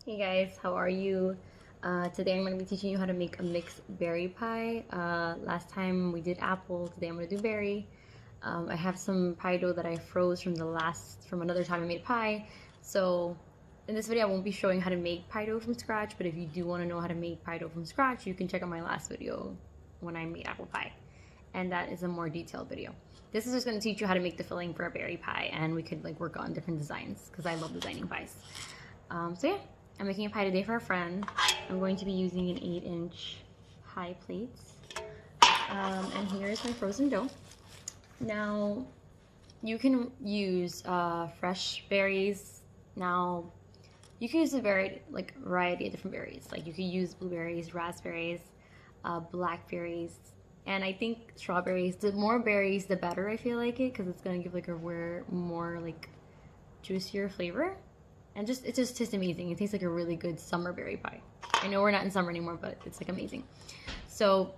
Hey guys, how are you? Today I'm going to be teaching you how to make a mixed berry pie. Last time we did apple, today I'm going to do berry. I have some pie dough that I froze from another time I made pie. So in this video I won't be showing how to make pie dough from scratch, but if you do want to know how to make pie dough from scratch, you can check out my last video when I made apple pie. And that is a more detailed video. This is just going to teach you how to make the filling for a berry pie, and we could work on different designs because I love designing pies. So yeah. I'm making a pie today for a friend. I'm going to be using an 8-inch pie plate. And here's my frozen dough. Now, you can use fresh berries. Now, you can use a variety of different berries. Like you can use blueberries, raspberries, blackberries, and I think strawberries. The more berries, the better. I feel like it because it's gonna give a more juicier flavor. And it just tastes amazing. It tastes like a really good summer berry pie. I know we're not in summer anymore, but it's amazing. So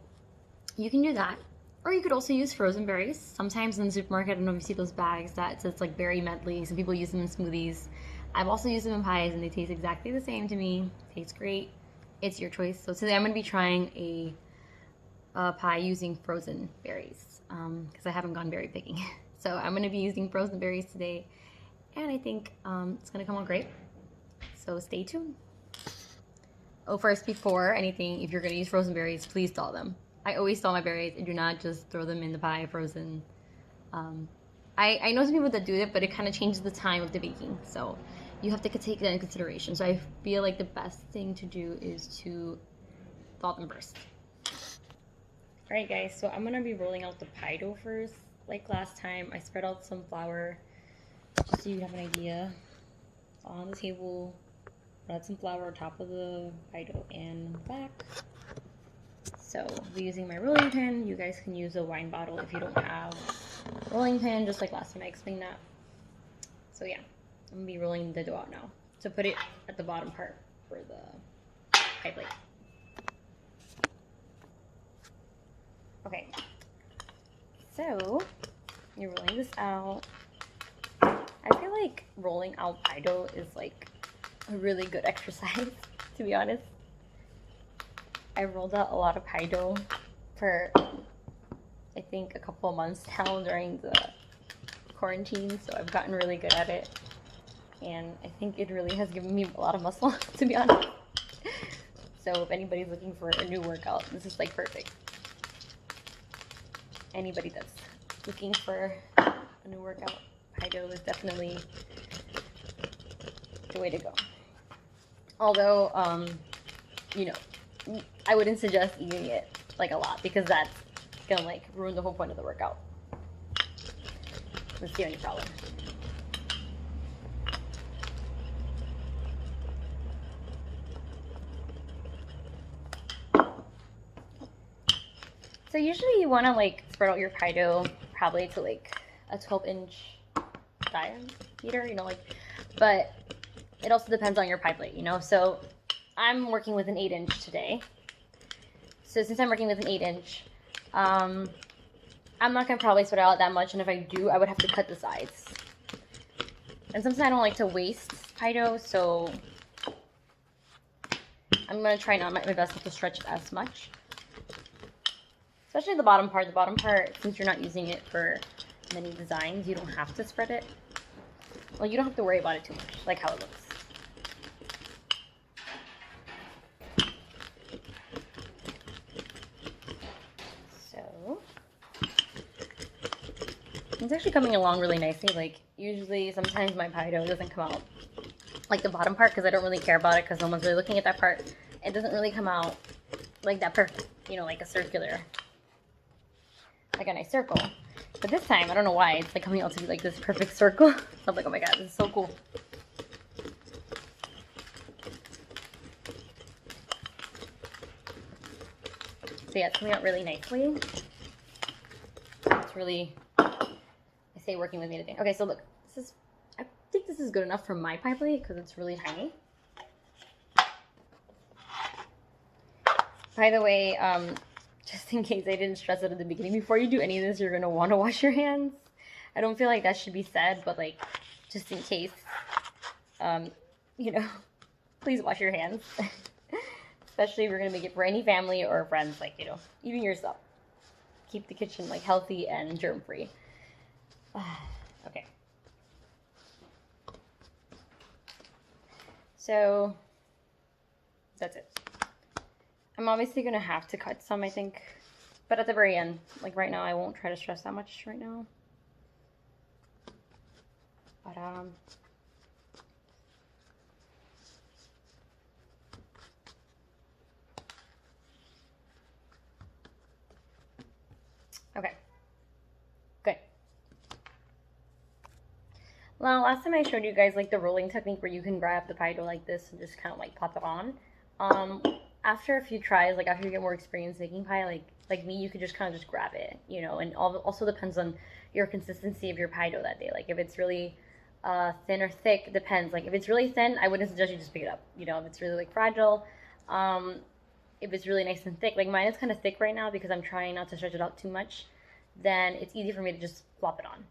you can do that. Or you could also use frozen berries. Sometimes in the supermarket, I don't know if you see those bags that says berry medley. Some people use them in smoothies. I've also used them in pies and they taste exactly the same to me. Tastes great. It's your choice. So today I'm going to be trying a pie using frozen berries because I haven't gone berry picking. So I'm going to be using frozen berries today. And I think it's gonna come out great. So stay tuned. Oh, first, before anything, if you're gonna use frozen berries, please thaw them. I always thaw my berries and do not just throw them in the pie frozen. I know some people that do it, but it kind of changes the time of the baking. So you have to take that into consideration. So I feel like the best thing to do is to thaw them first. All right, guys, so I'm gonna be rolling out the pie dough first. Like last time, I spread out some flour just so you have an idea. On the table, add some flour on top of the pie dough and the back. So I'll be using my rolling pin. You guys can use a wine bottle if you don't have a rolling pin, just like last time I explained that. So yeah, I'm gonna be rolling the dough out now. So put it at the bottom part for the pie plate. Okay, so you're rolling this out. I feel like rolling out pie dough is a really good exercise, to be honest. I rolled out a lot of pie dough for, I think, a couple of months now during the quarantine, so I've gotten really good at it. And I think it really has given me a lot of muscle, to be honest. So if anybody's looking for a new workout, this is perfect. Anybody that's looking for a new workout, pie dough is definitely the way to go. Although, I wouldn't suggest eating it a lot because that's gonna ruin the whole point of the workout. That's the only problem. So usually you want to spread out your pie dough probably to a 12-inch diameter, but it also depends on your pie plate, so I'm working with an 8-inch today. So since I'm working with an 8-inch, I'm not going to probably spread it out that much, and if I do, I would have to cut the sides. And sometimes I don't like to waste pie dough, so I'm going to try my best not to stretch it as much. Especially the bottom part. The bottom part, since you're not using it for many designs, you don't have to spread it. Well, you don't have to worry about it too much, like how it looks. So, it's actually coming along really nicely. Usually, sometimes my pie dough doesn't come out the bottom part because I don't really care about it because no one's really looking at that part. It doesn't really come out that perfect, like a circular, a nice circle. But this time, I don't know why, it's coming out to be this perfect circle. So I'm oh my god, this is so cool. So yeah, it's coming out really nicely. It's really, I say, working with me today. Okay, so look, I think this is good enough for my pie plate because it's really tiny. By the way, just in case I didn't stress it at the beginning, before you do any of this, you're going to want to wash your hands. I don't feel like that should be said, but just in case, please wash your hands. Especially if you're gonna make it for any family or friends, like, you know, even yourself. Keep the kitchen like healthy and germ-free. Okay. So that's it. I'm obviously gonna have to cut some, I think, but at the very end. Like right now, I won't try to stress that much right now. But okay, good. Well, last time I showed you guys like the rolling technique where you can grab the pie dough like this and just kind of like pop it on. After a few tries, like after you get more experience making pie, like me, you could just kind of just grab it, you know. And also depends on your consistency of your pie dough that day. Like if it's really thin or thick, depends. Like if it's really thin, I wouldn't suggest you just pick it up. You know, if it's really like fragile, if it's really nice and thick, like mine is kind of thick right now because I'm trying not to stretch it out too much, then it's easy for me to just flop it on.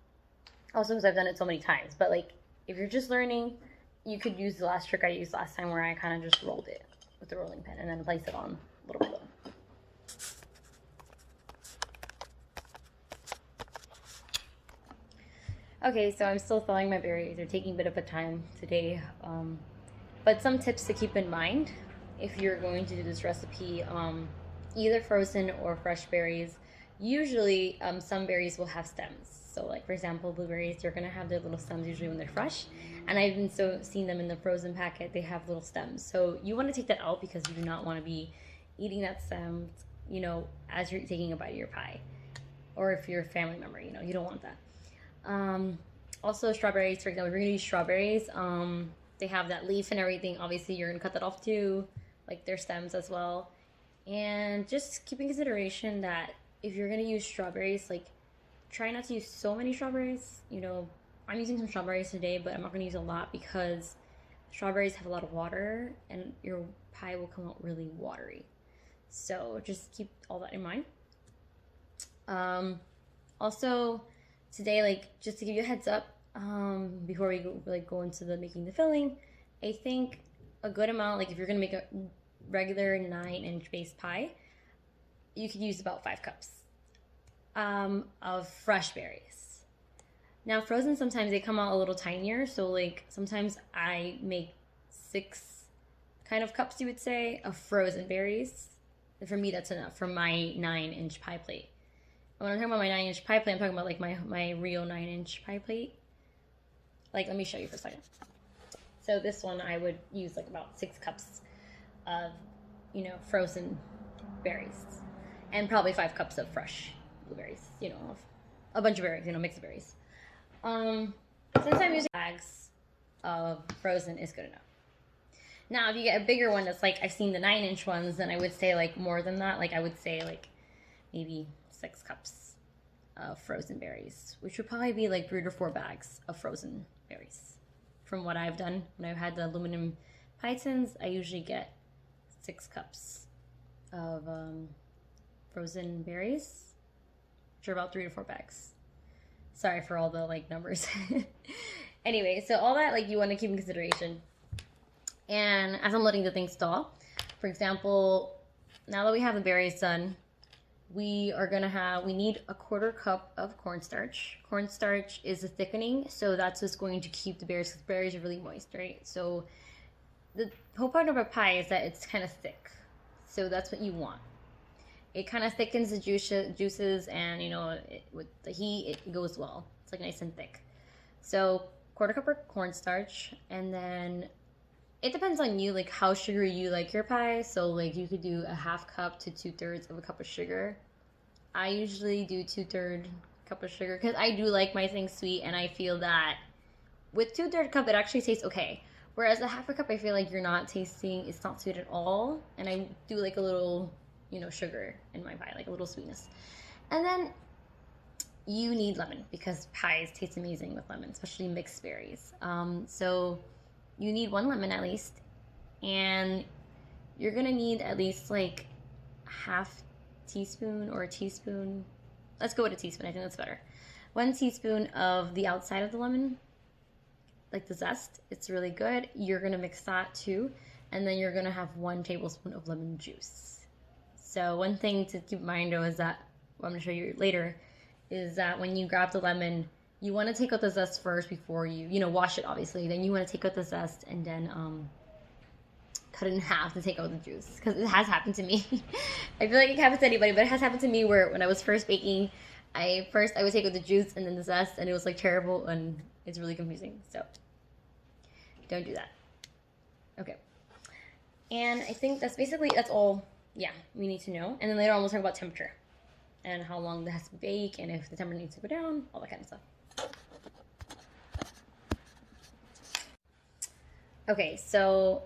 Also because I've done it so many times. But like if you're just learning, you could use the last trick I used last time where I kind of just rolled it with the rolling pin and then place it on a little bit. Okay, so I'm still thawing my berries. They're taking a bit of a time today. But some tips to keep in mind if you're going to do this recipe, either frozen or fresh berries. Usually, some berries will have stems. So like, for example, blueberries, they're going to have their little stems usually when they're fresh. And I've even seen them in the frozen packet. They have little stems. So you want to take that out because you do not want to be eating that stem, you know, as you're taking a bite of your pie. Or if you're a family member, you know, you don't want that. Also strawberries, for example, if you're gonna use strawberries, they have that leaf and everything. Obviously you're gonna cut that off too, like their stems as well. And just keep in consideration that if you're gonna use strawberries, like try not to use so many strawberries. You know, I'm using some strawberries today, but I'm not gonna use a lot because strawberries have a lot of water and your pie will come out really watery. So just keep all that in mind. Also today, like just to give you a heads up, before we go into the making the filling, I think a good amount, like if you're gonna make a regular 9-inch base pie, you could use about 5 cups of fresh berries. Now frozen, sometimes they come out a little tinier, so like sometimes I make 6 kind of cups, you would say, of frozen berries. And for me, that's enough for my 9-inch pie plate. When I'm talking about my 9-inch pie plate, I'm talking about like my real 9-inch pie plate. Like, let me show you for a second. So this one, I would use like about 6 cups of, you know, frozen berries. And probably 5 cups of fresh blueberries, you know, a bunch of berries, you know, mix of berries. Since I'm using bags of frozen is good enough. Now, if you get a bigger one that's like, I've seen the 9-inch ones, then I would say like more than that. Like I would say like maybe 6 cups of frozen berries, which would probably be like 3 to 4 bags of frozen berries. From what I've done, when I've had the aluminum pie tins, I usually get 6 cups of frozen berries, which are about 3 to 4 bags. Sorry for all the like numbers. Anyway, so all that like you want to keep in consideration. And as I'm letting the things thaw, for example, now that we have the berries done, we need a 1/4 cup of cornstarch. Cornstarch is a thickening, so that's what's going to keep the berries, because berries are really moist, right? So the whole part of a pie is that it's kind of thick. So that's what you want. It kind of thickens the juices, and you know, with the heat, it goes well. It's like nice and thick. So 1/4 cup of cornstarch, and then it depends on you, like how sugary you like your pie. So like you could do a 1/2 cup to 2/3 of a cup of sugar. I usually do 2/3 cup of sugar because I do like my things sweet, and I feel that with 2/3 cup it actually tastes okay. Whereas a 1/2 cup, I feel like you're not tasting, it's not sweet at all. And I do like a little, you know, sugar in my pie, like a little sweetness. And then you need lemon because pies taste amazing with lemon, especially mixed berries. So you need 1 lemon at least, and you're gonna need at least like 1/2 teaspoon or a teaspoon. Let's go with a teaspoon, I think that's better. 1 teaspoon of the outside of the lemon, like the zest. It's really good. You're gonna mix that too. and then you're gonna have 1 tablespoon of lemon juice. So one thing to keep in mind though is that, what I'm gonna show you later, is that when you grab the lemon, you want to take out the zest first before you wash it obviously. Then you want to take out the zest and then cut it in half to take out the juice, because it has happened to me. I feel like it happens to anybody, but it has happened to me where when I was first baking, I would take out the juice and then the zest, and it was like terrible and it's really confusing. So don't do that. Okay. And I think that's all, yeah, we need to know. And then later on we'll talk about temperature and how long that has to bake and if the temperature needs to go down, all that kind of stuff. Okay, so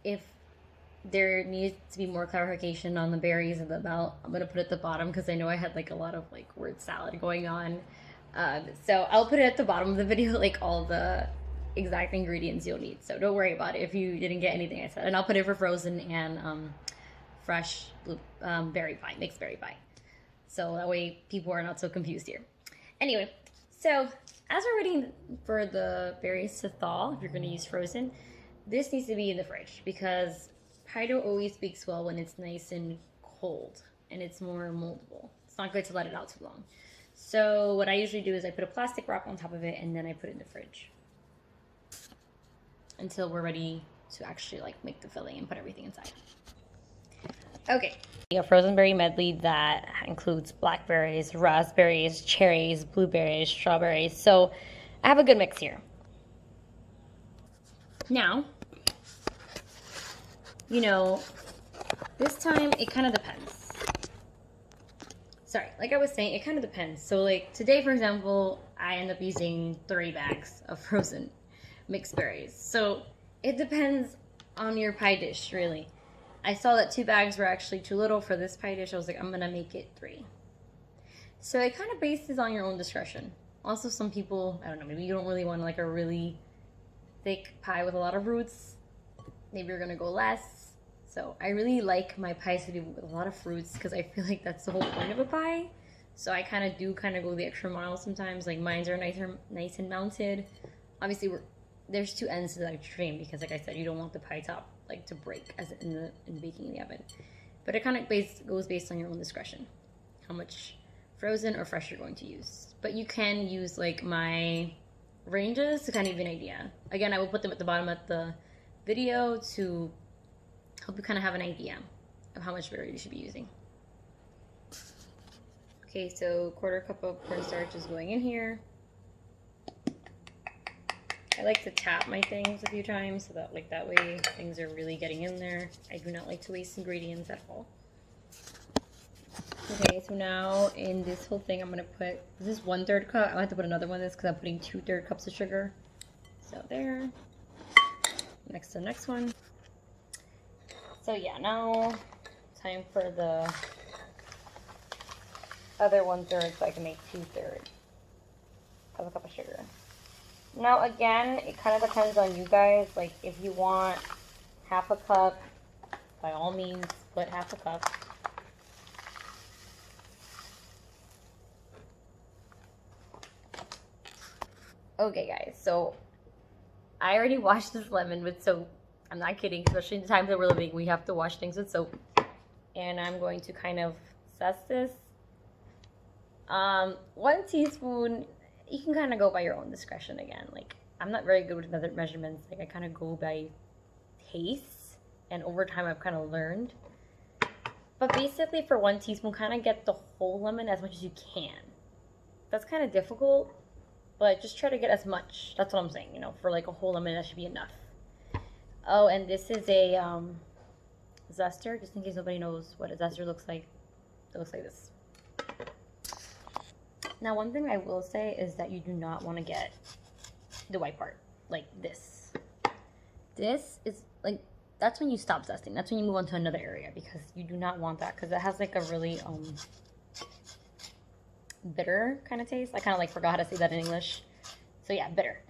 if there needs to be more clarification on the berries and the melt, I'm gonna put it at the bottom because I know I had like a lot of like word salad going on. So I'll put it at the bottom of the video, like all the exact ingredients you'll need. So don't worry about it if you didn't get anything I said. And I'll put it for frozen and fresh berry pie, mixed berry pie. So that way people are not so confused here. Anyway, so as we're waiting for the berries to thaw, if you're going to use frozen, this needs to be in the fridge because pie dough always bakes well when it's nice and cold and it's more moldable. It's not good to let it out too long. So what I usually do is I put a plastic wrap on top of it and then I put it in the fridge until we're ready to actually like make the filling and put everything inside. Okay, a frozen berry medley that includes blackberries, raspberries, cherries, blueberries, strawberries. So I have a good mix here. Now, this time it kind of depends. Sorry, like I was saying, it kind of depends. So like today, for example, I end up using 3 bags of frozen mixed berries. So it depends on your pie dish, really. I saw that 2 bags were actually too little for this pie dish. I was like, I'm gonna make it 3. So it kind of bases on your own discretion. Also, some people, I don't know, maybe you don't really want like a really thick pie with a lot of roots. Maybe you're gonna go less. So I really like my pies to be with a lot of fruits because I feel like that's the whole point of a pie. So I kind of go the extra mile sometimes. Like mine are nice and mounted. Obviously, there's 2 ends to the extreme because, like I said, you don't want the pie top like to break as in baking in the oven. But it kind of goes based on your own discretion, how much frozen or fresh you're going to use. But you can use like my ranges to kind of give you an idea. Again, I will put them at the bottom of the video to help you kind of have an idea of how much berry you should be using. Okay, so 1/4 cup of cornstarch is going in here. I like to tap my things a few times so that that way things are really getting in there. I do not like to waste ingredients at all. Okay, so now in this whole thing I'm going to put, this is 1/3 cup. I have to put another one of this because I'm putting 2/3 cups of sugar. So there. Next to the next one. So yeah, now time for the other 1/3 so I can make 2/3 of a cup of sugar. Now again, it kind of depends on you guys. Like if you want 1/2 cup, by all means put 1/2 cup. Okay guys, so I already washed this lemon with soap. I'm not kidding, especially in the times that we're living, we have to wash things with soap. And I'm going to kind of zest this. 1 teaspoon. You can kind of go by your own discretion again. Like, I'm not very good with measurements. Like, I kind of go by taste. And over time, I've kind of learned. But basically, for 1 teaspoon, kind of get the whole lemon as much as you can. That's kind of difficult. But just try to get as much. That's what I'm saying. For like a whole lemon, that should be enough. Oh, and this is a zester. Just in case nobody knows what a zester looks like. It looks like this. Now, one thing I will say is that you do not want to get the white part, like this. This is, like, that's when you stop zesting. That's when you move on to another area because you do not want that because it has, like, a really bitter kind of taste. I kind of, like, forgot how to say that in English. So, yeah, bitter.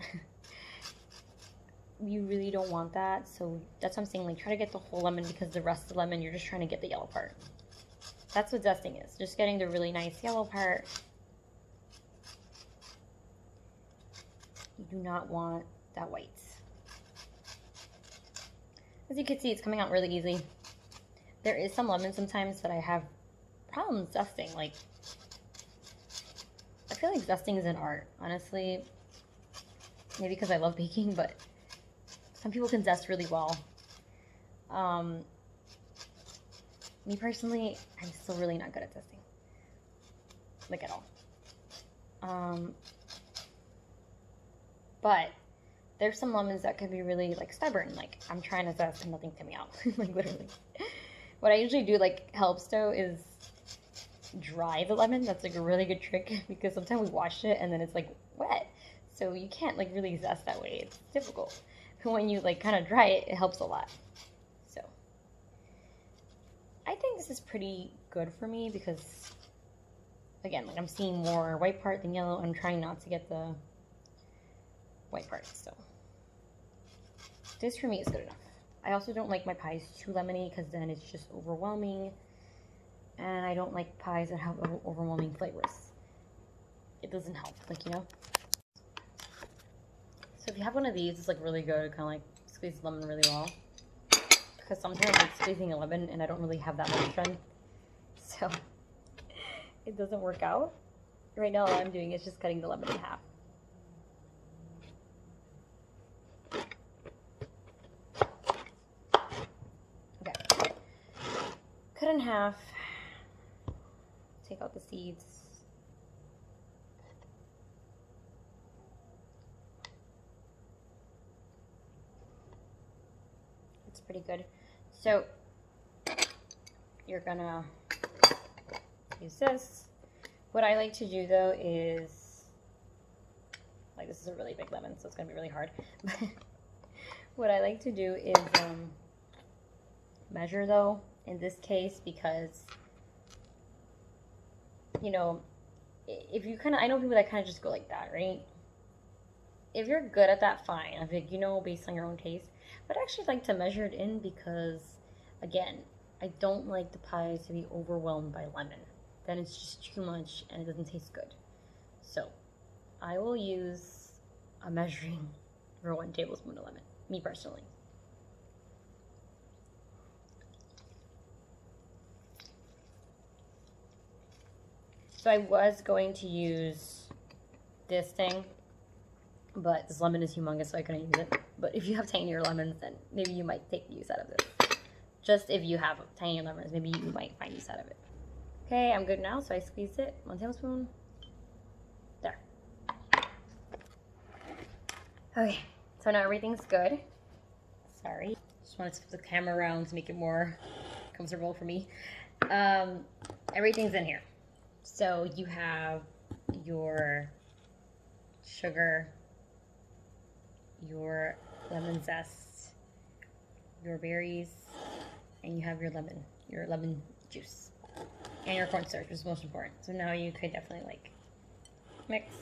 You really don't want that. So, that's what I'm saying. Like, try to get the whole lemon because the rest of the lemon, you're just trying to get the yellow part. That's what zesting is. Just getting the really nice yellow part. You do not want that white. As you can see, it's coming out really easy. There is some lemon sometimes that I have problems zesting. Like, I feel like zesting is an art, honestly. Maybe because I love baking, but some people can zest really well. Me personally, I'm still really not good at zesting. Like, at all. But there's some lemons that can be really, like, stubborn. Like, I'm trying to zest and nothing's coming out. Like, literally. What I usually do, like, helps, though, is dry the lemon. That's, like, a really good trick because sometimes we wash it and then it's, like, wet. So you can't, like, really zest that way. It's difficult. When you, like, kind of dry it, it helps a lot. So I think this is pretty good for me because, again, like, I'm seeing more white part than yellow. I'm trying not to get the white parts, so this for me is good enough. I also don't like my pies too lemony because then it's just overwhelming, and I don't like pies that have overwhelming flavors. It doesn't help, like, you know. So if you have one of these, it's like really good to kind of like squeeze the lemon really well, because sometimes I'm squeezing a lemon and I don't really have that much strength, so it doesn't work out. Right now all I'm doing is just cutting the lemon in half. Cut in half, take out the seeds. It's pretty good. So you're gonna use this. What I like to do though is, like, this is a really big lemon, so it's gonna be really hard. What I like to do is measure though, in this case, because, you know, if you kind of, I know people that kind of just go like that, right? If you're good at that, fine. I think, you know, based on your own taste. But I actually like to measure it in because, again, I don't like the pies to be overwhelmed by lemon. Then it's just too much and it doesn't taste good. So I will use a measuring for 1 tablespoon of lemon, me personally. So I was going to use this thing, but this lemon is humongous, so I couldn't use it. But if you have tinier lemons, then maybe you might take use out of this. Just if you have tinier lemons, maybe you might find use out of it. Okay, I'm good now, so I squeezed it. 1 tablespoon. There. Okay, so now everything's good. Sorry. Just wanted to flip the camera around to make it more comfortable for me. Everything's in here. So you have your sugar, your lemon zest, your berries, and you have your lemon juice, and your cornstarch, which is most important. So now you could definitely like mix.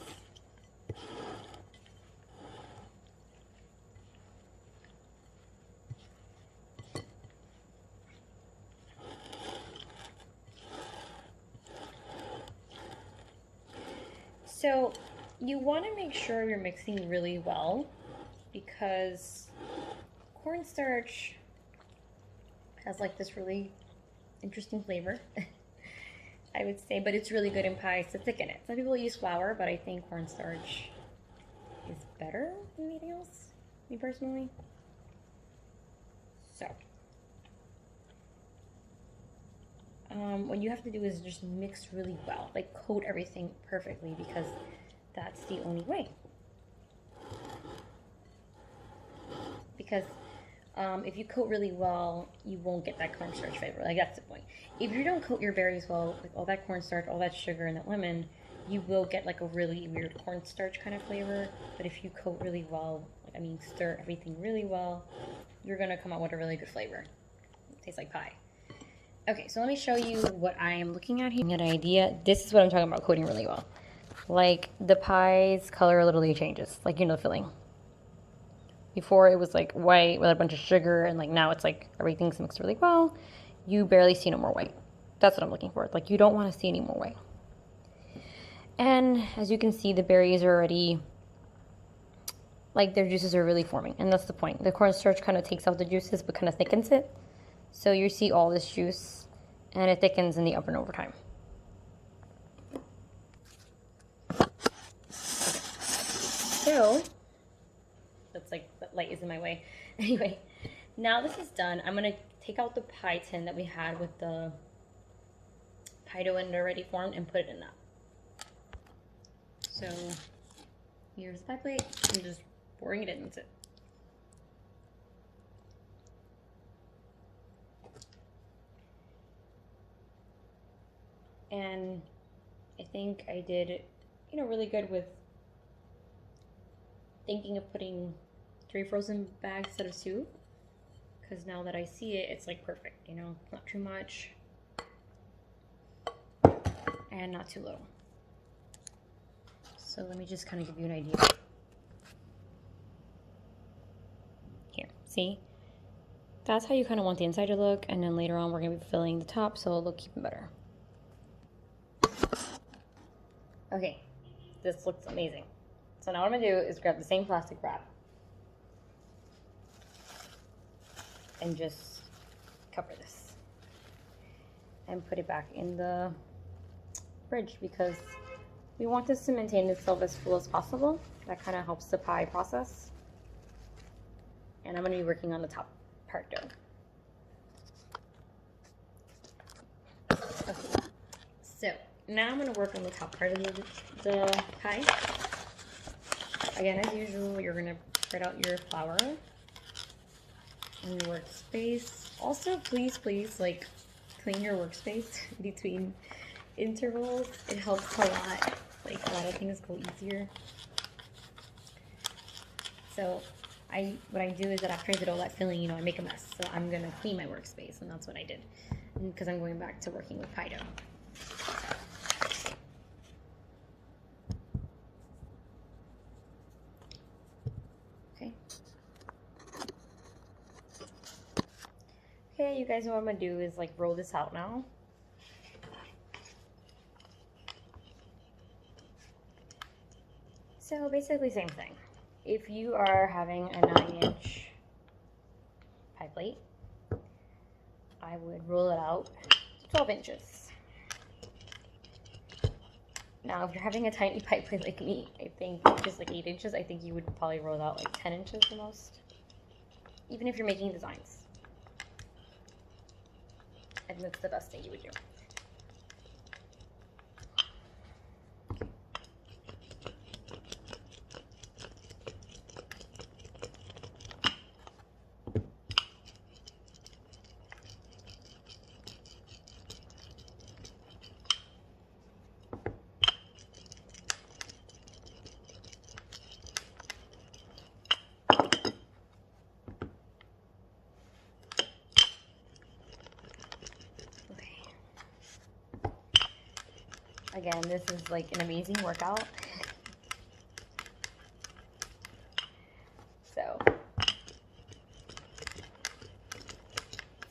So you want to make sure you're mixing really well, because cornstarch has like this really interesting flavor, I would say, but it's really good in pies to thicken it. Some people use flour, but I think cornstarch is better than anything else, me personally. So what you have to do is just mix really well, like coat everything perfectly, because that's the only way. Because if you coat really well, you won't get that cornstarch flavor. Like, that's the point. If you don't coat your berries well, with all that cornstarch, all that sugar, and that lemon, you will get like a really weird cornstarch kind of flavor. But if you coat really well, like, I mean, stir everything really well, you're gonna come out with a really good flavor. It tastes like pie. Okay, so let me show you what I am looking at here. Get an idea. This is what I'm talking about, coating really well. Like, the pie's color literally changes, like, you know, the filling. Before it was like white with a bunch of sugar, and like now it's like everything's mixed really well. You barely see no more white. That's what I'm looking for. Like, you don't want to see any more white. And as you can see, the berries are already like their juices are really forming, and that's the point. The cornstarch kind of takes out the juices but kind of thickens it. So you see all this juice and it thickens in the oven over time. So that's like the light is in my way. Anyway, now this is done. I'm gonna take out the pie tin that we had with the pie dough in already formed and put it in that. So here's the pie plate. I'm just pouring it in. That's it. And I think I did, you know, really good with thinking of putting 3 frozen bags instead of 2. Because now that I see it, it's like perfect, you know, not too much and not too little. So let me just kind of give you an idea. Here, see? That's how you kind of want the inside to look, and then later on we're going to be filling the top so it'll look even better. Okay, this looks amazing. So now what I'm gonna do is grab the same plastic wrap and just cover this and put it back in the fridge because we want this to maintain itself as full as possible. That kind of helps the pie process. And I'm gonna be working on the top part dough. Okay. So now I'm going to work on the top part of the pie. Again, as usual, you're going to spread out your flour in your workspace. Also, please, like, clean your workspace between intervals. It helps a lot. Like, a lot of things go easier. So, what I do is that after I did all that filling, you know, I make a mess. So I'm going to clean my workspace, and that's what I did. Because I'm going back to working with pie dough. Okay, you guys know what I'm gonna do is like roll this out now. So basically same thing. If you are having a 9-inch pie plate, I would roll it out to 12 inches. Now, if you're having a tiny pie plate like me, I think just like 8 inches, I think you would probably roll out like 10 inches the most. Even if you're making designs. I think that's the best thing you would do. Again, this is like an amazing workout. So, it's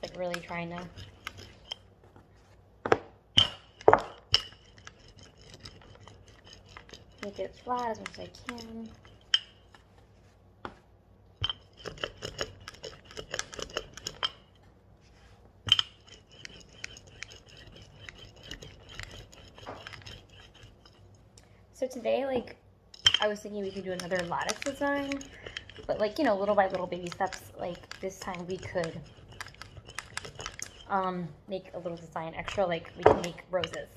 like really trying to make it flat as much as I can. So today, like, I was thinking we could do another lattice design, but like, you know, little by little baby steps. Like this time we could make a little design extra, like we can make roses.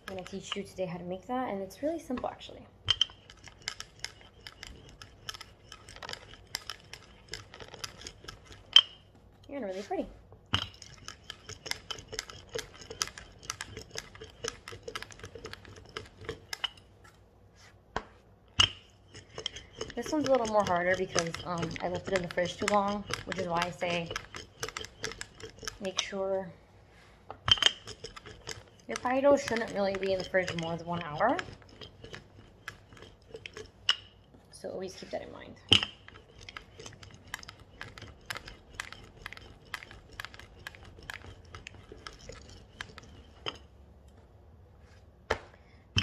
I'm gonna teach you today how to make that, and it's really simple actually. And really pretty. This one's a little more harder because I left it in the fridge too long, which is why I say make sure your pie dough shouldn't really be in the fridge more than 1 hour. So always keep that in mind.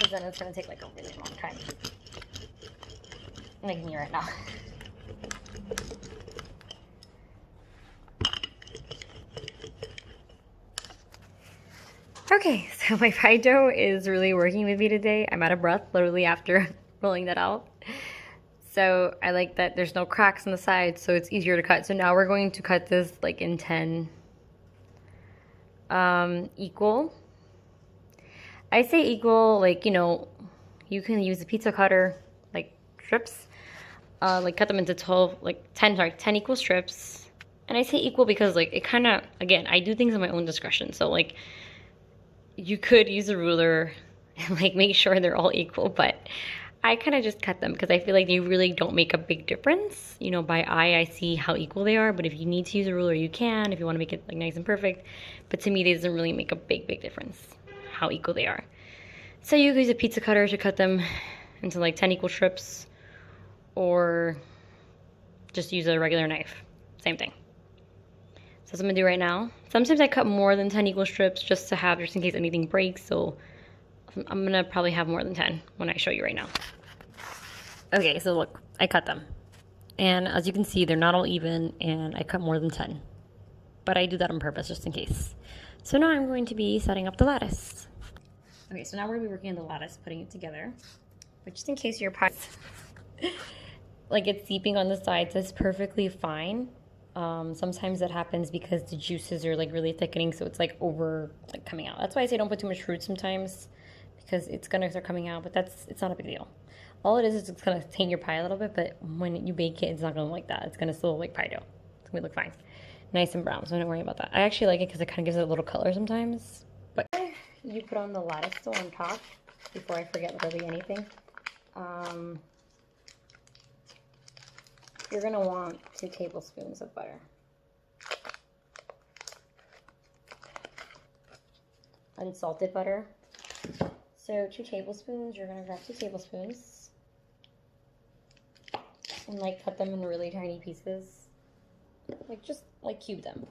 because then it's going to take like a really long time. Like me right now. Okay, so my pie dough is really working with me today. I'm out of breath literally after rolling that out. So I like that there's no cracks on the sides, so it's easier to cut. So now we're going to cut this like in 10 equal. I say equal, like, you know, you can use a pizza cutter, like strips, like cut them into 12, like 10, sorry, 10 equal strips. And I say equal because like it kind of, again, I do things at my own discretion. So like you could use a ruler and like make sure they're all equal, but I kind of just cut them because I feel like they really don't make a big difference. You know, by eye, I see how equal they are, but if you need to use a ruler, you can, if you want to make it like nice and perfect. But to me, it doesn't really make a big difference how equal they are. So you could use a pizza cutter to cut them into like 10 equal strips, or just use a regular knife. Same thing. So that's what I'm gonna do right now. Sometimes I cut more than 10 equal strips just to have, just in case anything breaks. So I'm gonna probably have more than 10 when I show you right now. Okay, so look, I cut them. And as you can see, they're not all even, and I cut more than 10. But I do that on purpose, just in case. So now I'm going to be setting up the lattice. Okay, so now we're gonna be working on the lattice, putting it together. But just in case your pie, like it's seeping on the sides, that's perfectly fine. Sometimes that happens because the juices are like really thickening, so it's like over, like coming out. That's why I say don't put too much fruit sometimes, because it's gonna start coming out, but it's not a big deal. All it is it's gonna taint your pie a little bit, but when you bake it, it's not gonna look like that. It's gonna still look like pie dough. It's gonna look fine. Nice and brown, so don't worry about that. I actually like it because it kind of gives it a little color sometimes. But you put on the lattice dough on top, before I forget literally anything. You're gonna want 2 tablespoons of butter. Unsalted butter. So 2 tablespoons, you're gonna grab 2 tablespoons and like cut them in really tiny pieces. Like just like cube them.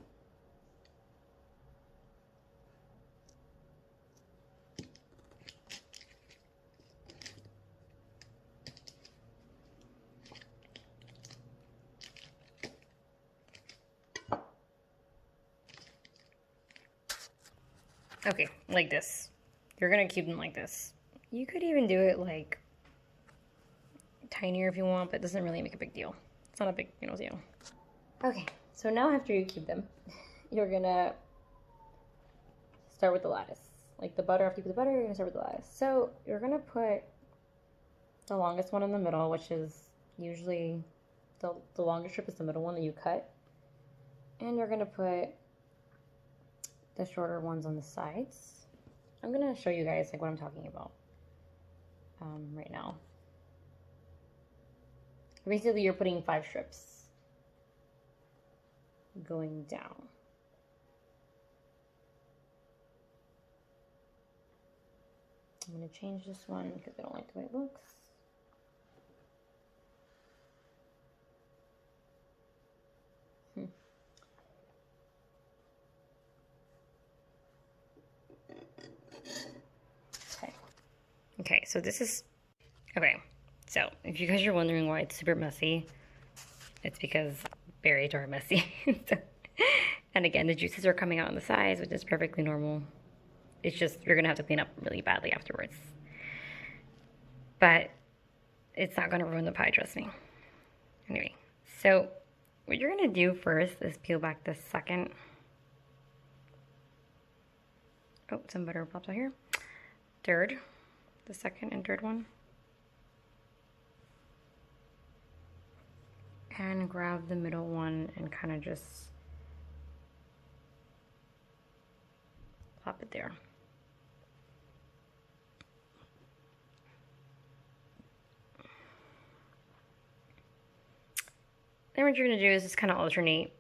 Okay, like this. You're gonna cube them like this. You could even do it like tinier if you want, but it doesn't really make a big deal. It's not a big, deal. Okay, so now after you cube them, you're gonna start with the lattice. Like the butter, after you put the butter, you're gonna start with the lattice. So you're gonna put the longest one in the middle, which is usually the longest strip is the middle one that you cut. And you're gonna put the shorter ones on the sides. I'm gonna show you guys like what I'm talking about right now. Basically, you're putting 5 strips going down. I'm gonna change this one because I don't like the way it looks. Okay, so this is, okay, so if you guys are wondering why it's super messy, it's because berries are messy. And again, the juices are coming out on the sides, which is perfectly normal. It's just, you're gonna have to clean up really badly afterwards. But it's not gonna ruin the pie, trust me. Anyway, so what you're gonna do first is peel back the second. Oh, some butter pops out here. Third. The second and third one. And grab the middle one and kind of just plop it there. Then what you're going to do is just kind of alternate.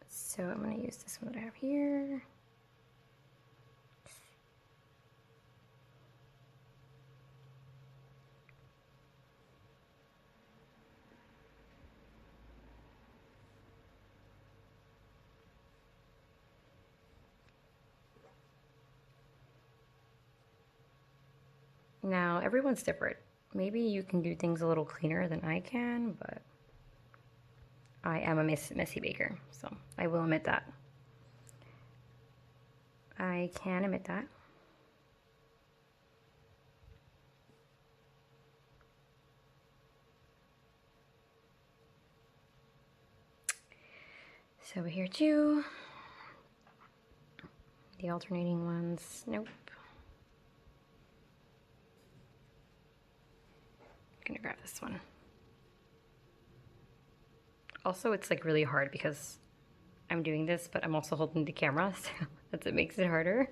So I'm going to use this one that I have here. Now, everyone's different. Maybe you can do things a little cleaner than I can, but I am a messy baker, so I will admit that. I can admit that. So over here too, the alternating ones, nope. I'm gonna grab this one. Also, it's like really hard because I'm doing this, but I'm also holding the camera, so that's what makes it harder.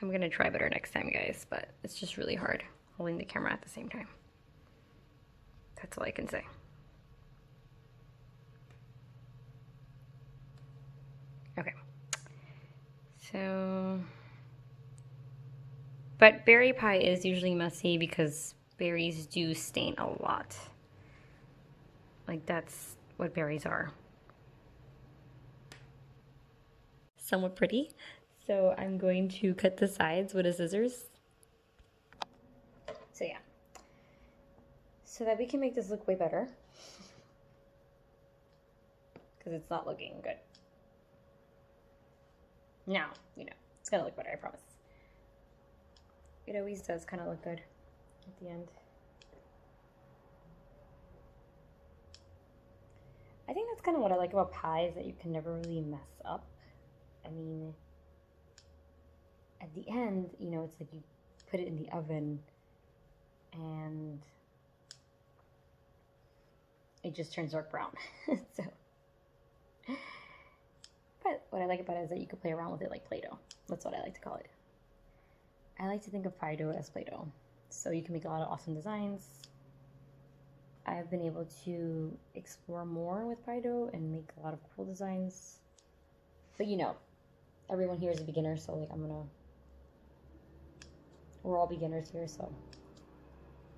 I'm gonna try better next time, guys, but it's just really hard holding the camera at the same time. That's all I can say. Okay. So, but berry pie is usually messy because berries do stain a lot. Like, that's what berries are. Somewhat pretty. So I'm going to cut the sides with a scissors. So yeah. So that we can make this look way better. Because it's not looking good. Now, you know, it's gonna look better, I promise. It always does kind of look good at the end. I think that's kind of what I like about pie, is that you can never really mess up. I mean, at the end, you know, it's like you put it in the oven and it just turns dark brown. So, but what I like about it is that you can play around with it like Play-Doh. That's what I like to call it. I like to think of pie dough as Play-Doh. So you can make a lot of awesome designs. I've been able to explore more with pie dough and make a lot of cool designs. But you know, everyone here is a beginner, so like we're all beginners here, so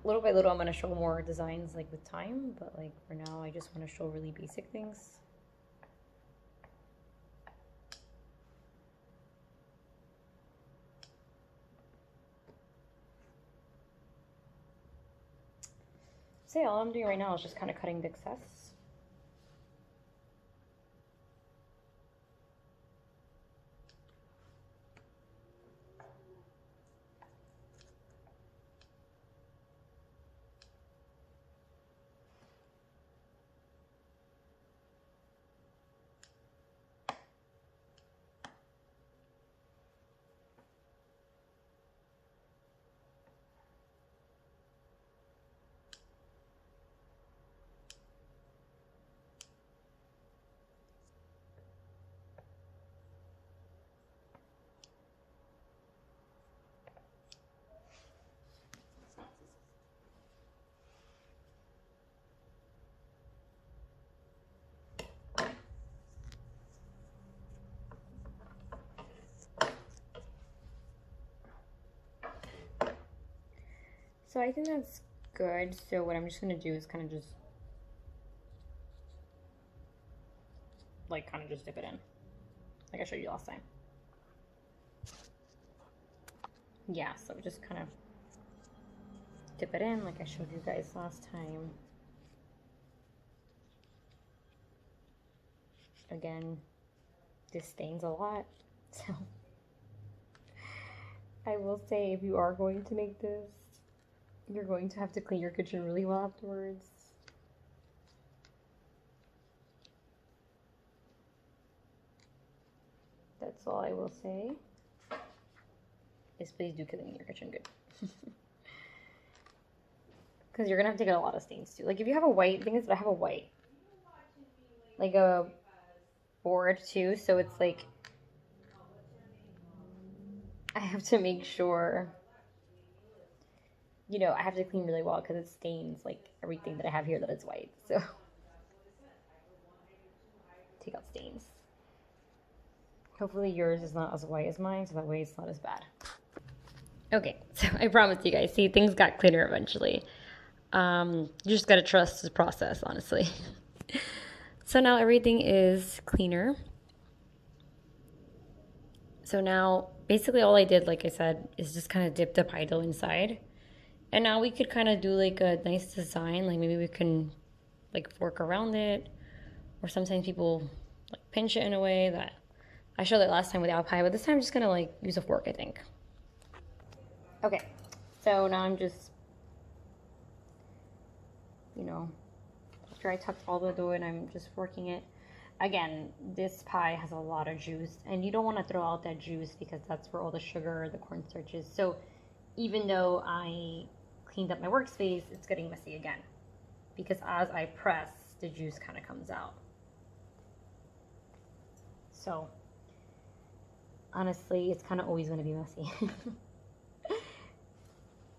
little by little I'm gonna show more designs like with time, but like for now I just want to show really basic things. So yeah, all I'm doing right now is just kind of cutting the excess. So I think that's good. So what I'm just gonna do is kind of just dip it in, like I showed you last time. Yeah, so just kind of dip it in like I showed you guys last time. Again, this stains a lot, so I will say if you are going to make this, you're going to have to clean your kitchen really well afterwards. That's all I will say. Is please do clean your kitchen good. Because you're going to have to get a lot of stains too. Like if you have a white, the thing is that I have a white, like a board too, so it's like I have to make sure, you know, I have to clean really well because it stains like everything that I have here that is white. So take out stains. Hopefully yours is not as white as mine, so that way it's not as bad. Okay, so I promised you guys, see, things got cleaner eventually. You just gotta trust the process, honestly. So now everything is cleaner. So now, basically all I did, like I said, is just kind of dip the pie dough inside. And now we could kind of do like a nice design. Like maybe we can like fork around it. Or sometimes people like pinch it in a way that I showed it last time with apple pie. But this time I'm just going to like use a fork, I think. Okay, so now I'm just, you know, after I tucked all the dough in, I'm just forking it. Again, this pie has a lot of juice, and you don't want to throw out that juice because that's where all the sugar, the cornstarch is. So even though I cleaned up my workspace, it's getting messy again because as I press, the juice kind of comes out. So honestly, it's kind of always going to be messy.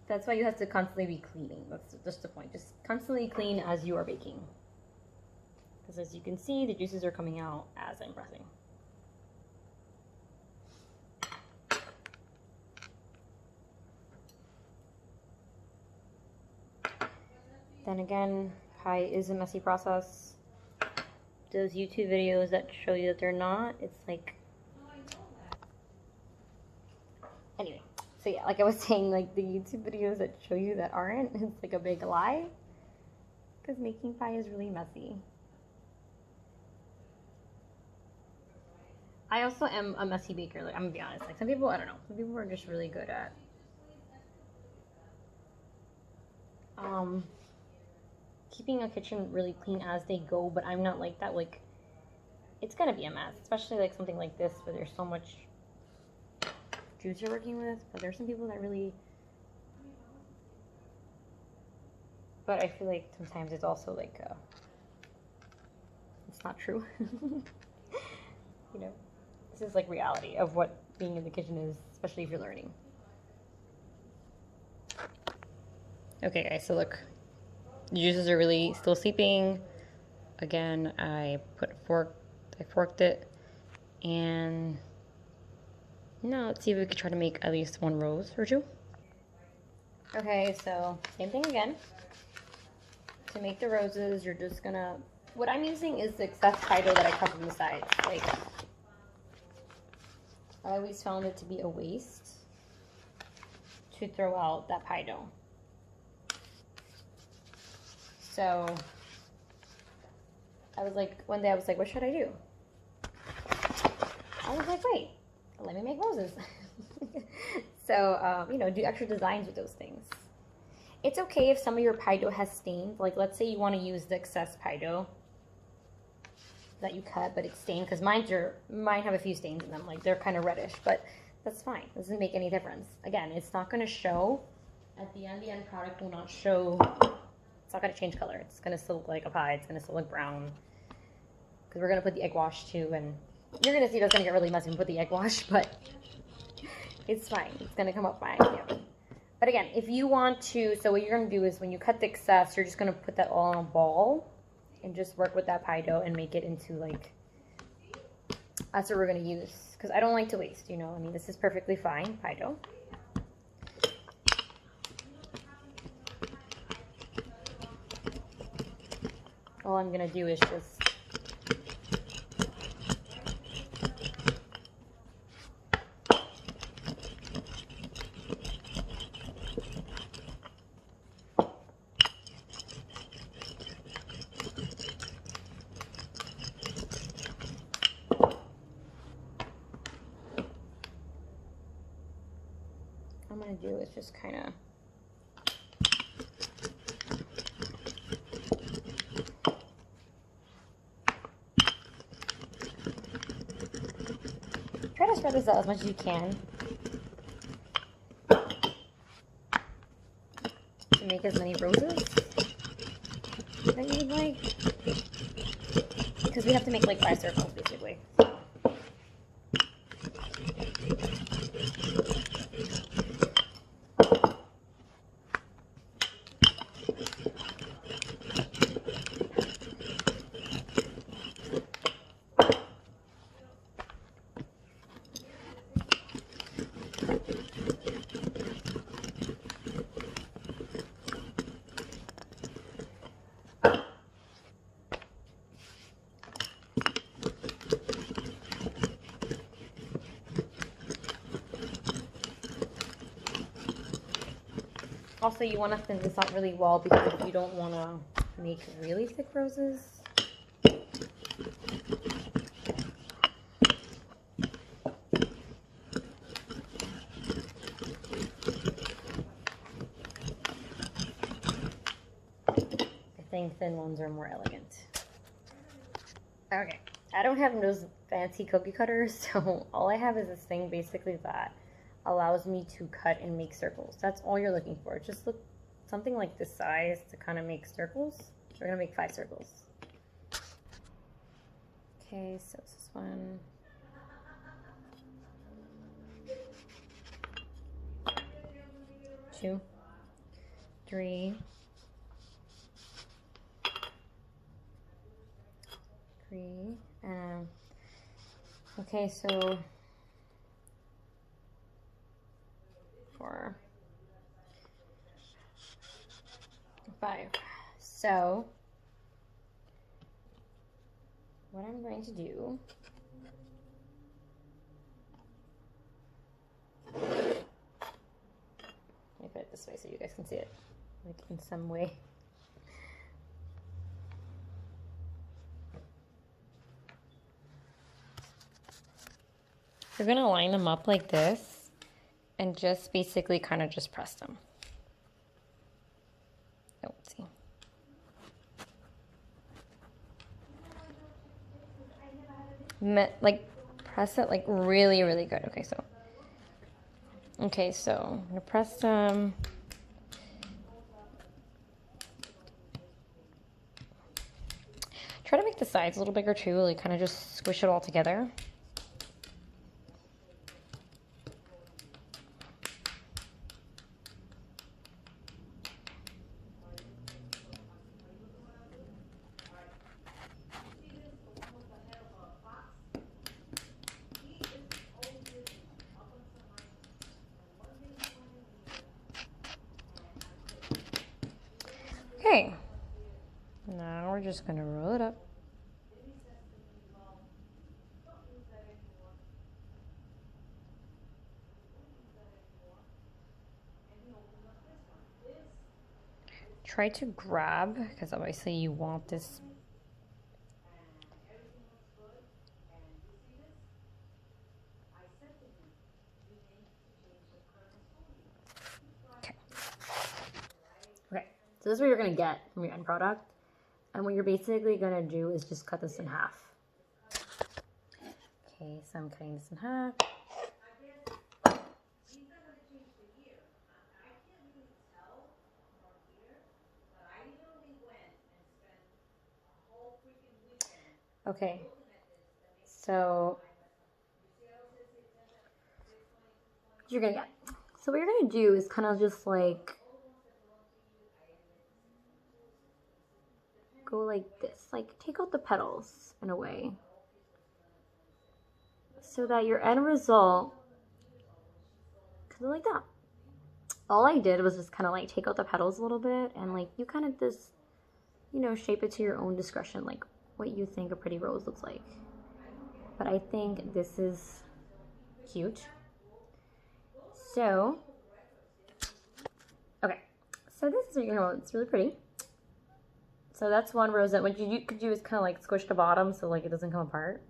That's why you have to constantly be cleaning. That's just the point. Just constantly clean as you are baking. Because as you can see, the juices are coming out as I'm pressing. Then again, pie is a messy process. Those YouTube videos that show you that they're not, it's like... Anyway. So yeah, like I was saying, like the YouTube videos that show you that aren't, it's like a big lie. Because making pie is really messy. I also am a messy baker, like I'm gonna be honest. Like some people, I don't know, some people are just really good at keeping a kitchen really clean as they go, but I'm not like that. Like it's gonna be a mess, especially like something like this where there's so much juice you're working with, but there's some people that really, but I feel like sometimes it's also like it's not true. You know, this is like reality of what being in the kitchen is, especially if you're learning. Okay guys, so look, the juices are really still seeping. Again, I forked it, and now let's see if we could try to make at least one rose or two. Okay, so same thing again. To make the roses, you're just gonna, what I'm using is the excess pie dough that I cut from the sides. Like, I always found it to be a waste to throw out that pie dough. So I was like, one day I was like, what should I do? I was like, wait, let me make roses. So, you know, do extra designs with those things. It's okay if some of your pie dough has stains. Like, let's say you want to use the excess pie dough that you cut, but it's stained, because mine have a few stains in them. Like, they're kind of reddish, but that's fine. It doesn't make any difference. Again, it's not going to show. At the end product will not show. It's not going to change color. It's going to still look like a pie. It's going to still look brown. Because we're going to put the egg wash too, and you're going to see that's going to get really messy when we put the egg wash, but it's fine. It's going to come up fine. Yeah. But again, if you want to, so what you're going to do is when you cut the excess, you're just going to put that all in a ball and just work with that pie dough and make it into like, that's what we're going to use. Because I don't like to waste, you know. I mean, this is perfectly fine pie dough. All I'm going to do is just just kind of try to spread this out as much as you can to make as many roses that you'd like, because we have to make like 5 circles basically. Also, you want to thin this out really well because you don't want to make really thick roses. I think thin ones are more elegant. Okay, I don't have those fancy cookie cutters, so all I have is this thing basically that allows me to cut and make circles. That's all you're looking for. Just look something like this size to kind of make circles. We're gonna make 5 circles. Okay, so this one. Two, 3, 3, okay, so 4, 5. So what I'm going to do, let me put it this way so you guys can see it, like in some way. You're gonna line them up like this and just basically kind of just press them. Oh, let's see. Like press it like really, really good. Okay, so I'm gonna press them. Try to make the sides a little bigger too, like kind of just squish it all together. Okay, now we're just gonna roll it up. Try to grab, because obviously you want this. Okay. Okay, so this is what you're gonna get from your end product. And what you're basically gonna do is just cut this in half. Okay, so I'm cutting this in half. Okay, so you're gonna get. So what you're gonna do is kind of just like go like this, like take out the petals in a way, so that your end result kind of like that. All I did was just kind of like take out the petals a little bit, and like you kind of just, you know, shape it to your own discretion, like what you think a pretty rose looks like. But I think this is cute. So, okay, so this is, you know, it's really pretty. So that's one rose that what you could do is kind of like squish the bottom so like it doesn't come apart.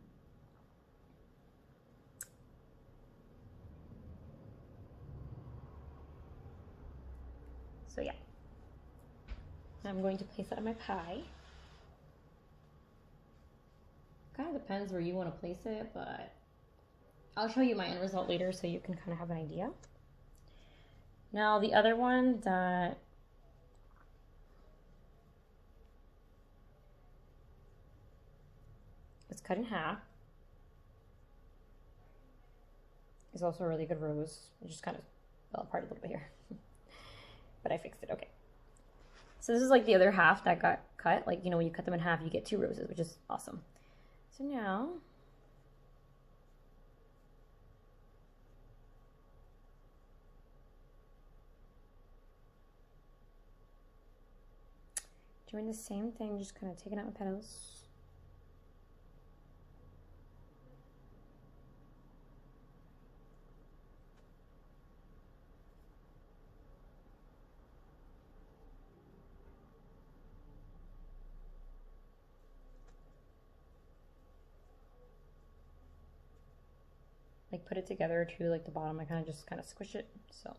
So yeah, I'm going to place that on my pie. Kind of depends where you want to place it, but I'll show you my end result later so you can kind of have an idea. Now the other one that is cut in half is also a really good rose. It just kind of fell apart a little bit here, but I fixed it. Okay. So this is like the other half that got cut. Like, you know, when you cut them in half, you get 2 roses, which is awesome. So now, doing the same thing, just kind of taking out my petals. like put it together to like the bottom. I kind of just squish it. So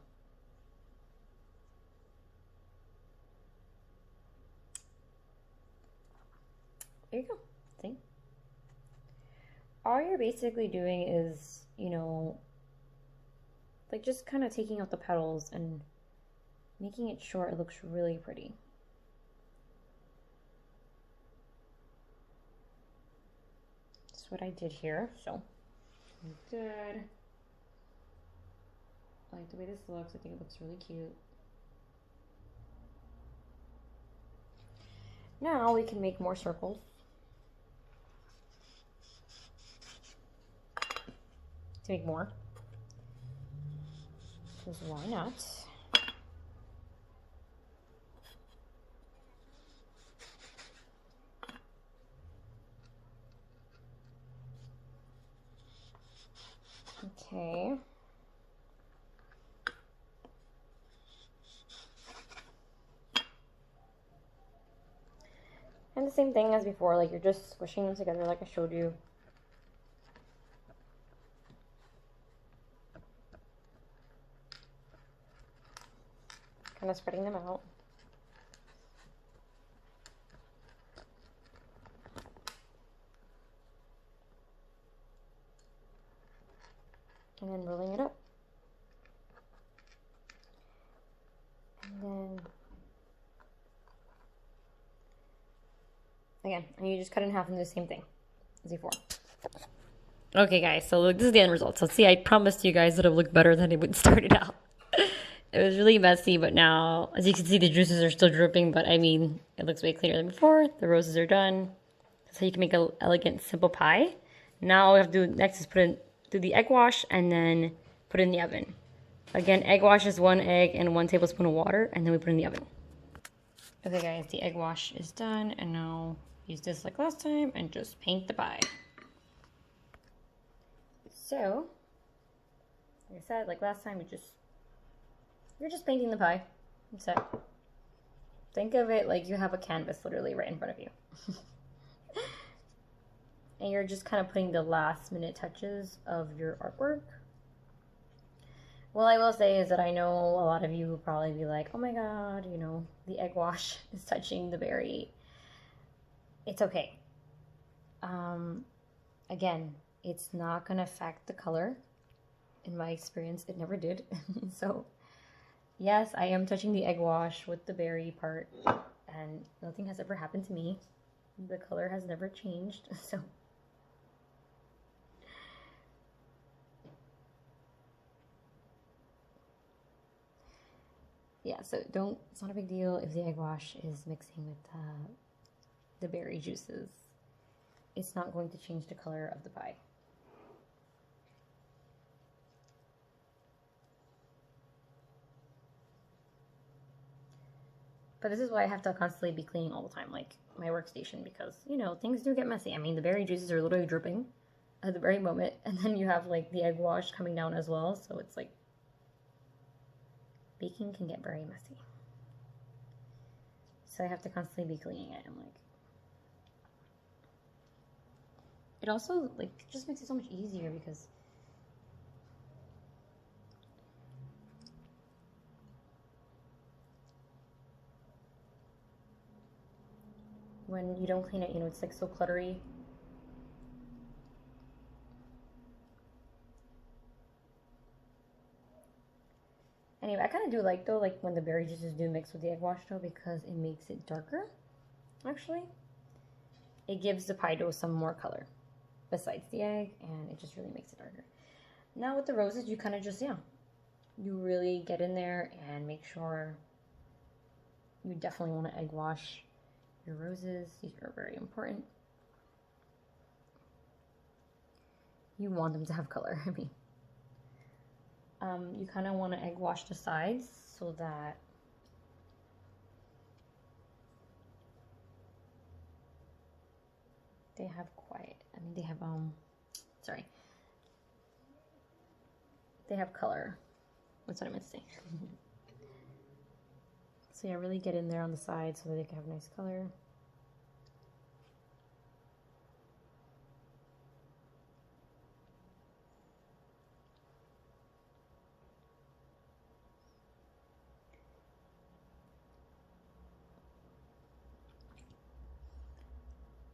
there you go. See? All you're basically doing is, you know, like just kind of taking out the petals and making it short. It looks really pretty. That's what I did here. So good. I like the way this looks. I think it looks really cute. Now we can make more circles. To make more. Because why not? Okay. And the same thing as before, like you're just squishing them together like I showed you. Kind of spreading them out. And then rolling it up. And then again, and you just cut it in half and do the same thing as before. Okay guys, so look, this is the end result. So see, I promised you guys that it would look better than it would start out. It was really messy, but now, as you can see, the juices are still dripping, but I mean, it looks way cleaner than before. The roses are done. So you can make an elegant, simple pie. Now all we have to do next is put in, do the egg wash and then put it in the oven. Again, egg wash is 1 egg and 1 tablespoon of water, and then we put it in the oven. Okay guys, the egg wash is done, and now use this like last time and just paint the pie. So, like I said, like last time, you're just painting the pie. That's it. Think of it like you have a canvas literally right in front of you. And you're just kind of putting the last minute touches of your artwork. Well, I will say is that I know a lot of you will probably be like, oh my god, you know, the egg wash is touching the berry. It's okay. Again, it's not going to affect the color. In my experience, it never did. So, yes, I am touching the egg wash with the berry part, and nothing has ever happened to me. The color has never changed, so. Yeah, so it's not a big deal if the egg wash is mixing with the berry juices. It's not going to change the color of the pie. But this is why I have to constantly be cleaning all the time, like my workstation, because, you know, things do get messy. I mean, the berry juices are literally dripping at the very moment, and then you have, like, the egg wash coming down as well, so it's like, baking can get very messy. So I have to constantly be cleaning it, and, like, it also, like, just makes it so much easier because when you don't clean it, you know, it's like so cluttery. Anyway, I kind of do like, though, like when the berry juices do mix with the egg wash dough, because it makes it darker, actually. It gives the pie dough some more color besides the egg, and it just really makes it darker. Now with the roses, you kind of just, yeah, you really get in there and make sure you definitely want to egg wash your roses. These are very important. You want them to have color, I mean. You kind of want to egg wash the sides so that they have they have color. That's what I meant to say. So yeah, really get in there on the sides so that they can have nice color.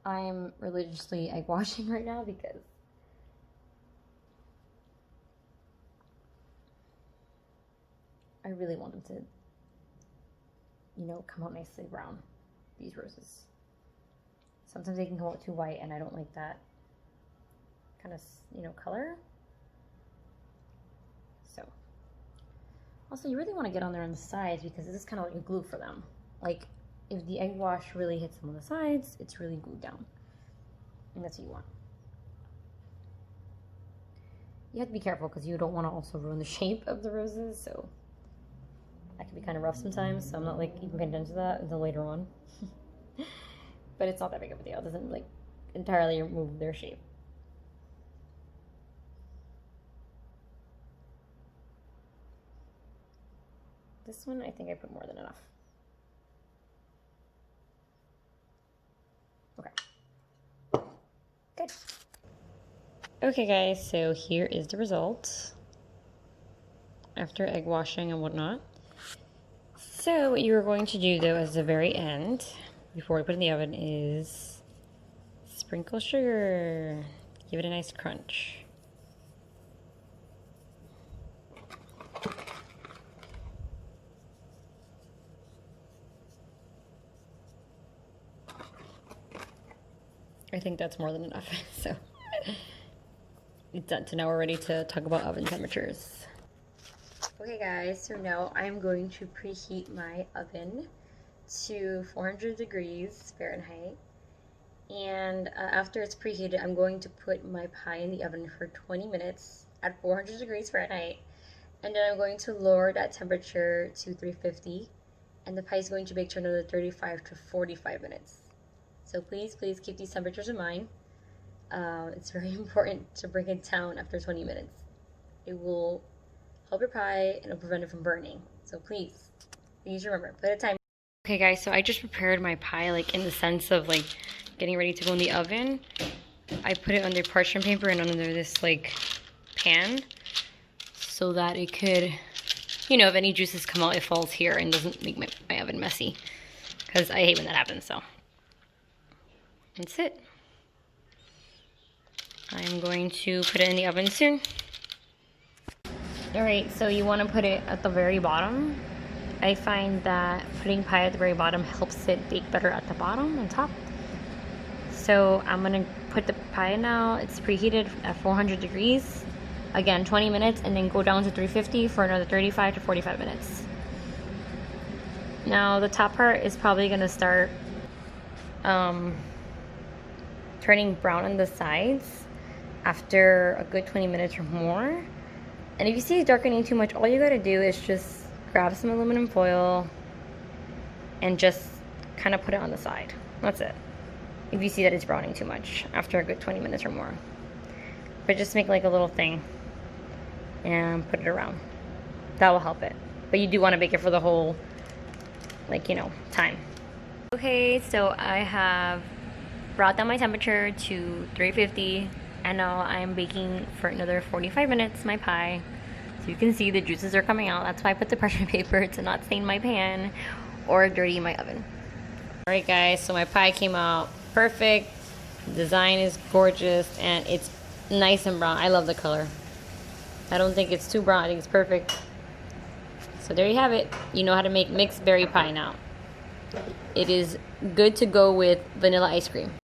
I'm religiously egg washing right now because I really want them to, you know, come out nicely brown, these roses. Sometimes they can come out too white and I don't like that kind of, you know, color. So, also you really want to get on there on the sides because this is kind of like a glue for them. Like, if the egg wash really hits them on the sides, it's really glued down. And that's what you want. You have to be careful because you don't want to also ruin the shape of the roses, so that can be kind of rough sometimes, so I'm not like even paying attention to that until later on. But it's not that big of a deal. It doesn't like entirely remove their shape. This one, I think I put more than enough. Okay. Good. Okay guys, so here is the result after egg washing and whatnot. So what you're going to do though at the very end, before we put it in the oven, is sprinkle sugar. Give it a nice crunch. I think that's more than enough, so it's done. So now we're ready to talk about oven temperatures. Okay guys, so now I'm going to preheat my oven to 400 degrees Fahrenheit. And after it's preheated, I'm going to put my pie in the oven for 20 minutes at 400 degrees Fahrenheit. And then I'm going to lower that temperature to 350. And the pie is going to bake to another 35 to 45 minutes. So please keep these temperatures in mind. It's very important to bring it down after 20 minutes. It will help your pie and it'll prevent it from burning. So please remember, put a timer. Okay guys, so I just prepared my pie like in the sense of like getting ready to go in the oven. I put it under parchment paper and under this like pan so that it could, you know, if any juices come out, it falls here and doesn't make my oven messy. Because I hate when that happens, so. That's it. I'm going to put it in the oven soon. Alright, so you want to put it at the very bottom. I find that putting pie at the very bottom helps it bake better at the bottom and top. So I'm going to put the pie now. It's preheated at 400 degrees. Again, 20 minutes, and then go down to 350 for another 35 to 45 minutes. Now the top part is probably going to start turning brown on the sides after a good 20 minutes or more. And if you see it darkening too much, all you gotta do is just grab some aluminum foil and just kind of put it on the side. That's it. If you see that it's browning too much after a good 20 minutes or more. But just make like a little thing and put it around. That will help it. But you do want to bake it for the whole, like, you know, time. Okay, so I have brought down my temperature to 350. And now I'm baking for another 45 minutes my pie. So you can see the juices are coming out. That's why I put the parchment paper to not stain my pan or dirty my oven. Alright guys, so my pie came out perfect. The design is gorgeous and it's nice and brown. I love the color. I don't think it's too brown. I think it's perfect. So there you have it. You know how to make mixed berry pie now. It is good to go with vanilla ice cream.